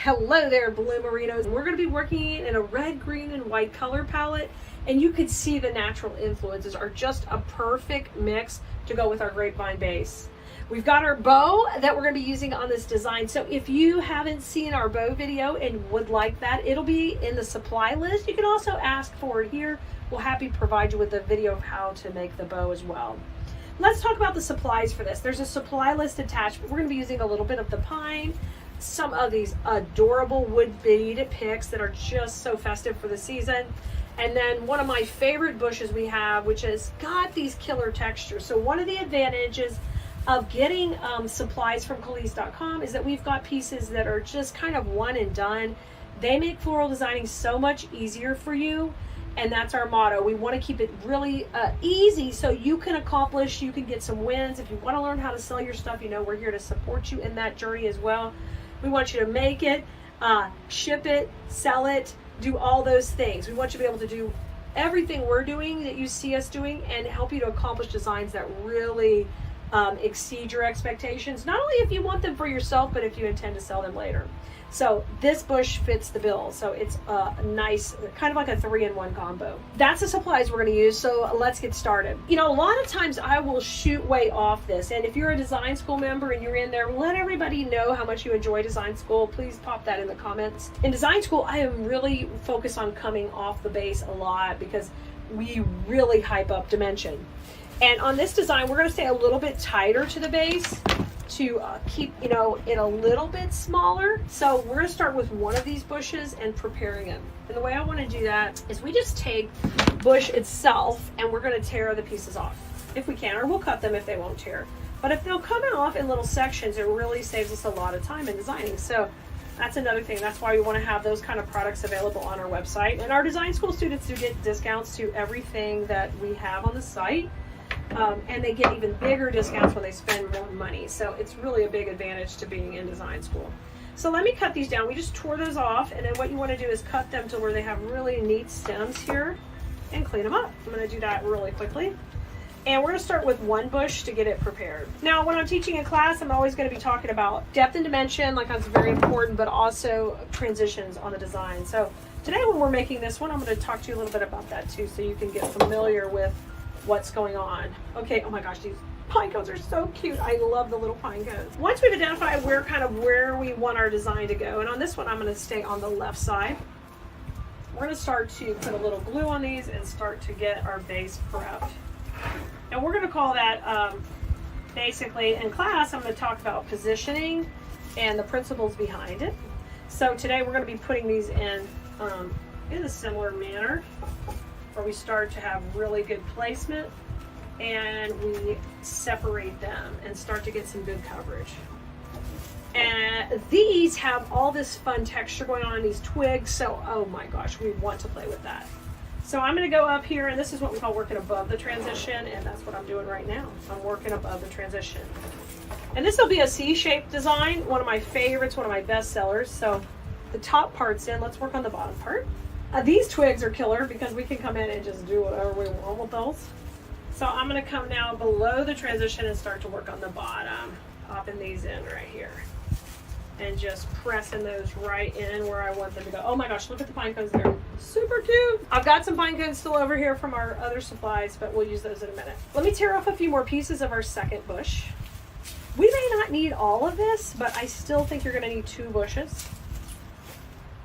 Hello there, Bloomerinos. We're going to be working in a red, green, and white color palette, and you can see the natural influences are just a perfect mix to go with our grapevine base. We've got our bow that we're going to be using on this design. So if you haven't seen our bow video and would like that, it'll be in the supply list. You can also ask for it here. We'll happy provide you with a video of how to make the bow as well. Let's talk about the supplies for this. There's a supply list attached. We're going to be using a little bit of the pine, some of these adorable wood bead picks that are just so festive for the season. And then one of my favorite bushes we have, which has got these killer textures. So one of the advantages of getting supplies from Keleas.com is that we've got pieces that are just kind of one and done. They make floral designing so much easier for you, and that's our motto. We want to keep it really easy so you can accomplish, you can get some wins. If you want to learn how to sell your stuff, you know we're here to support you in that journey as well. We want you to make it, ship it, sell it, do all those things. We want you to be able to do everything we're doing that you see us doing and help you to accomplish designs that really exceed your expectations, not only if you want them for yourself, but if you intend to sell them later. So this bush fits the bill. So it's a nice, kind of like a 3-in-1 combo. That's the supplies we're going to use. So let's get started. You know, a lot of times I will shoot way off this. And if you're a design school member and you're in there, let everybody know how much you enjoy design school. Please pop that in the comments. In design school, I am really focused on coming off the base a lot because we really hype up dimension. And on this design, we're going to stay a little bit tighter to the base to keep, you know, it a little bit smaller. So we're going to start with one of these bushes and preparing it. And the way I want to do that is we just take bush itself and we're going to tear the pieces off if we can, or we'll cut them if they won't tear. But if they'll come off in little sections, it really saves us a lot of time in designing. So that's another thing. That's why we want to have those kind of products available on our website. And our design school students do get discounts to everything that we have on the site. And they get even bigger discounts when they spend more money. So it's really a big advantage to being in design school. So let me cut these down. We just tore those off, and then what you want to do is cut them to where they have really neat stems here and clean them up. I'm going to do that really quickly. And we're going to start with one bush to get it prepared. Now, when I'm teaching in class, I'm always going to be talking about depth and dimension, like that's very important, but also transitions on the design. So today when we're making this one, I'm going to talk to you a little bit about that too, so you can get familiar with what's going on. Okay, oh my gosh, these pine cones are so cute. I love the little pine cones. Once we've identified where we want our design to go, and on this one I'm going to stay on the left side, we're going to start to put a little glue on these and start to get our base prepped. And we're going to call that basically in class I'm going to talk about positioning and the principles behind it. So today we're going to be putting these in a similar manner, where we start to have really good placement and we separate them and start to get some good coverage. And these have all this fun texture going on in these twigs, so oh my gosh, we want to play with that. So I'm going to go up here, and this is what we call working above the transition, and that's what I'm doing right now. I'm working above the transition. And this will be a C-shaped design, one of my favorites, one of my best sellers. So the top part's in, let's work on the bottom part. These twigs are killer because we can come in and just do whatever we want with those. So I'm going to come now below the transition and start to work on the bottom, popping these in right here and just pressing those right in where I want them to go. Oh my gosh, look at the pine cones there. Super cute. I've got some pine cones still over here from our other supplies, but we'll use those in a minute. Let me tear off a few more pieces of our second bush. We may not need all of this, but I still think you're going to need 2 bushes.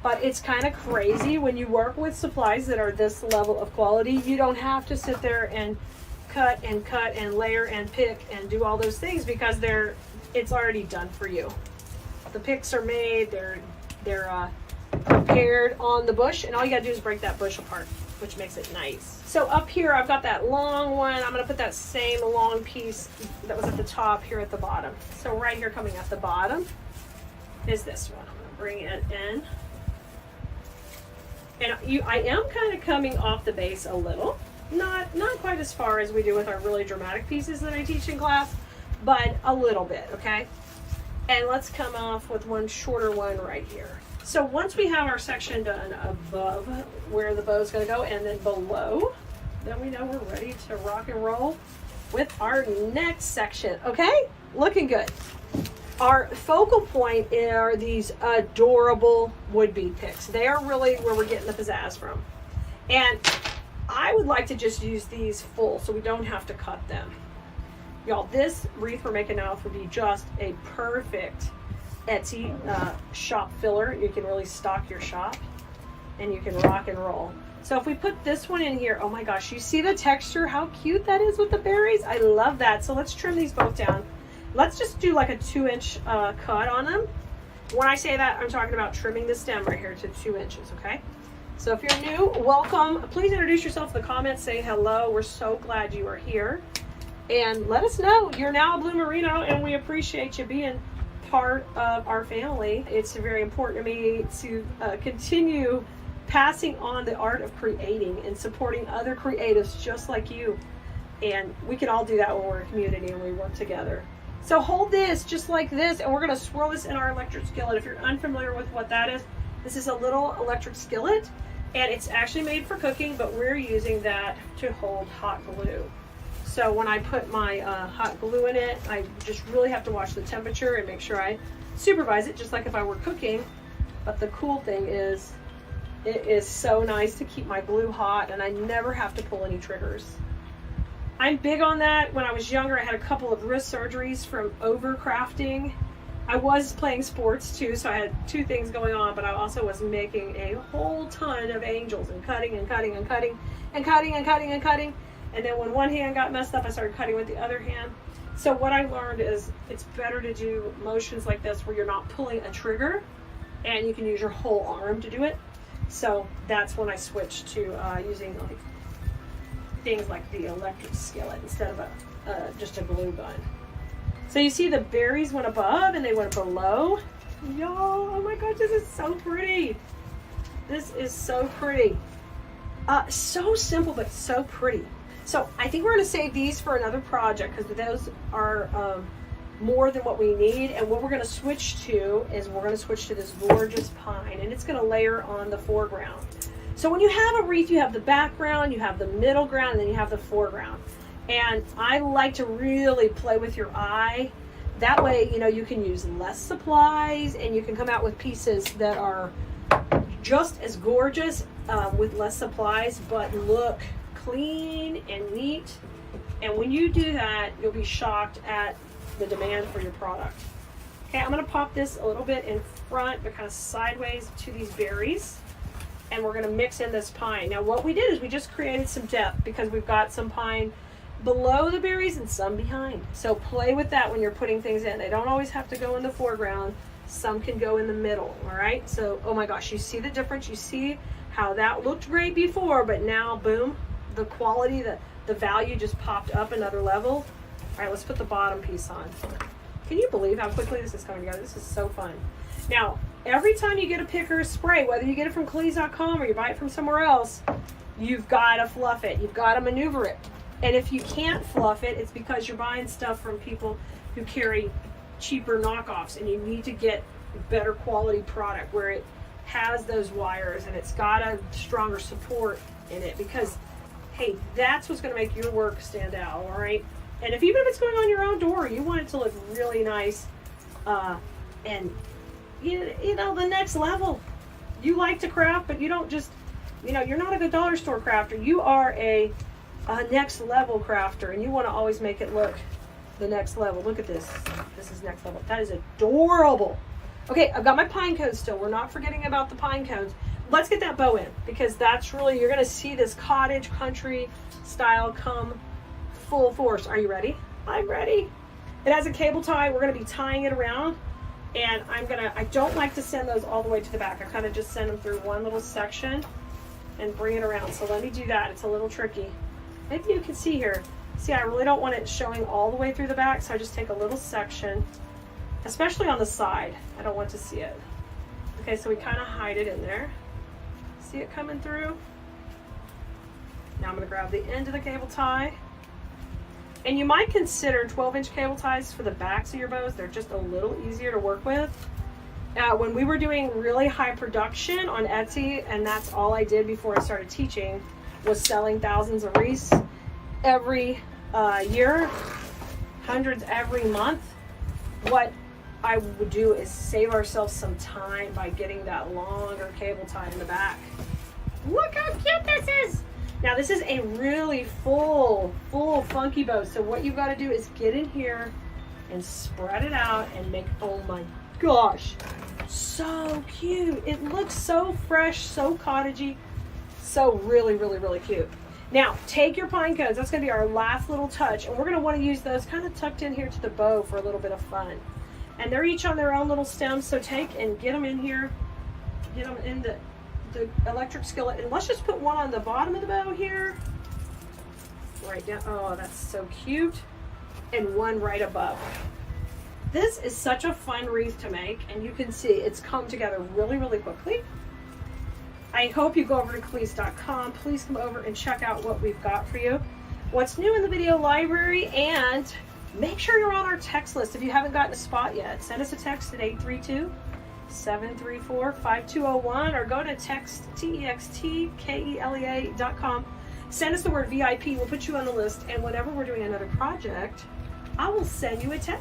But it's kind of crazy when you work with supplies that are this level of quality. You don't have to sit there and cut and layer and pick and do all those things because it's already done for you. The picks are made, they're prepared on the bush, and all you gotta do is break that bush apart, which makes it nice. So up here I've got that long one. I'm gonna put that same long piece that was at the top here at the bottom. So right here coming at the bottom is this one. I'm gonna bring it in. And I am kind of coming off the base a little, not quite as far as we do with our really dramatic pieces that I teach in class, but a little bit, okay? And let's come off with one shorter one right here. So once we have our section done above where the bow is going to go and then below, then we know we're ready to rock and roll with our next section, okay? Looking good. Our focal point are these adorable wood bead picks. They are really where we're getting the pizzazz from. And I would like to just use these full so we don't have to cut them. Y'all, this wreath we're making now would be just a perfect Etsy shop filler. You can really stock your shop and you can rock and roll. So if we put this one in here, oh my gosh, you see the texture, how cute that is with the berries? I love that. So let's trim these both down. Let's just do like a 2-inch cut on them. When I say that, I'm talking about trimming the stem right here to 2 inches, okay? So if you're new, welcome. Please introduce yourself in the comments, say hello. We're so glad you are here. And let us know you're now a Blue Merino, and we appreciate you being part of our family. It's very important to me to continue passing on the art of creating and supporting other creatives just like you. And we can all do that when we're a community and we work together. So hold this just like this, and we're going to swirl this in our electric skillet. If you're unfamiliar with what that is, this is a little electric skillet, and it's actually made for cooking, but we're using that to hold hot glue. So when I put my hot glue in it, I just really have to watch the temperature and make sure I supervise it just like if I were cooking. But the cool thing is, it is so nice to keep my glue hot, and I never have to pull any triggers. I'm big on that. When I was younger, I had a couple of wrist surgeries from overcrafting. I was playing sports too, so I had two things going on, but I also was making a whole ton of angels and cutting and cutting and cutting and cutting and cutting and cutting. And then when one hand got messed up, I started cutting with the other hand. So what I learned is it's better to do motions like this where you're not pulling a trigger and you can use your whole arm to do it. So that's when I switched to using like things like the electric skillet instead of just a glue gun. So you see the berries went above and they went below. Y'all, oh my gosh, this is so pretty. This is so pretty. So simple, but so pretty. So I think we're going to save these for another project because those are more than what we need. And what we're going to switch to is we're going to switch to this gorgeous pine, and it's going to layer on the foreground. So when you have a wreath, you have the background, you have the middle ground, and then you have the foreground. And I like to really play with your eye. That way, you know, you can use less supplies and you can come out with pieces that are just as gorgeous with less supplies, but look clean and neat. And when you do that, you'll be shocked at the demand for your product. Okay, I'm going to pop this a little bit in front, but kind of sideways to these berries. And we're going to mix in this pine. Now what we did is we just created some depth because we've got some pine below the berries and some behind. So play with that when you're putting things in. They don't always have to go in the foreground. Some can go in the middle, all right? So, oh my gosh, you see the difference? You see how that looked great before, but now, boom, the quality, the value just popped up another level. All right, let's put the bottom piece on. Can you believe how quickly this is coming together? This is so fun. Now, every time you get a pick or a spray, whether you get it from Keleas.com or you buy it from somewhere else, you've got to fluff it. You've got to maneuver it. And if you can't fluff it, it's because you're buying stuff from people who carry cheaper knockoffs, and you need to get better quality product where it has those wires and it's got a stronger support in it, because hey, that's what's going to make your work stand out. All right, and even if it's going on your own door, you want it to look really nice, and you know, the next level. You like to craft, but you don't just, you know, you're not a good dollar store crafter. You are a next level crafter, and you want to always make it look the next level. Look at this. This is next level. That is adorable. Okay, I've got my pine cones still. We're not forgetting about the pine cones. Let's get that bow in, because that's really, you're going to see this cottage country style come full force. Are you ready? I'm ready. It has a cable tie. We're going to be tying it around, and I don't like to send those all the way to the back. I kind of just send them through one little section and bring it around. So let me do that. It's a little tricky. Maybe you can see here. See, I really don't want it showing all the way through the back, so I just take a little section, especially on the side. I don't want to see it. Okay, so we kind of hide it in there. See it coming through? Now I'm going to grab the end of the cable tie. And you might consider 12-inch cable ties for the backs of your bows. They're just a little easier to work with. When we were doing really high production on Etsy, and that's all I did before I started teaching, was selling thousands of wreaths every year, hundreds every month. What I would do is save ourselves some time by getting that longer cable tie in the back. Look how cute this is. Now this is a really full funky bow. So what you've got to do is get in here and spread it out and make, oh my gosh, so cute. It looks so fresh, so cottagey, so really cute. Now take your pine cones. That's going to be our last little touch, and we're going to want to use those kind of tucked in here to the bow for a little bit of fun. And they're each on their own little stems, so take and get them in here, get them in the electric skillet, and let's just put one on the bottom of the bow here, right down. Oh, that's so cute. And one right above. This is such a fun wreath to make, and you can see it's come together really quickly. I hope you go over to Keleas.com. Please come over and check out what we've got for you, what's new in the video library, and make sure you're on our text list if you haven't gotten a spot yet. Send us a text at 832-734-5201 or go to textkelea.com. Send us the word VIP. We'll put you on the list, and whenever we're doing another project, I will send you a text.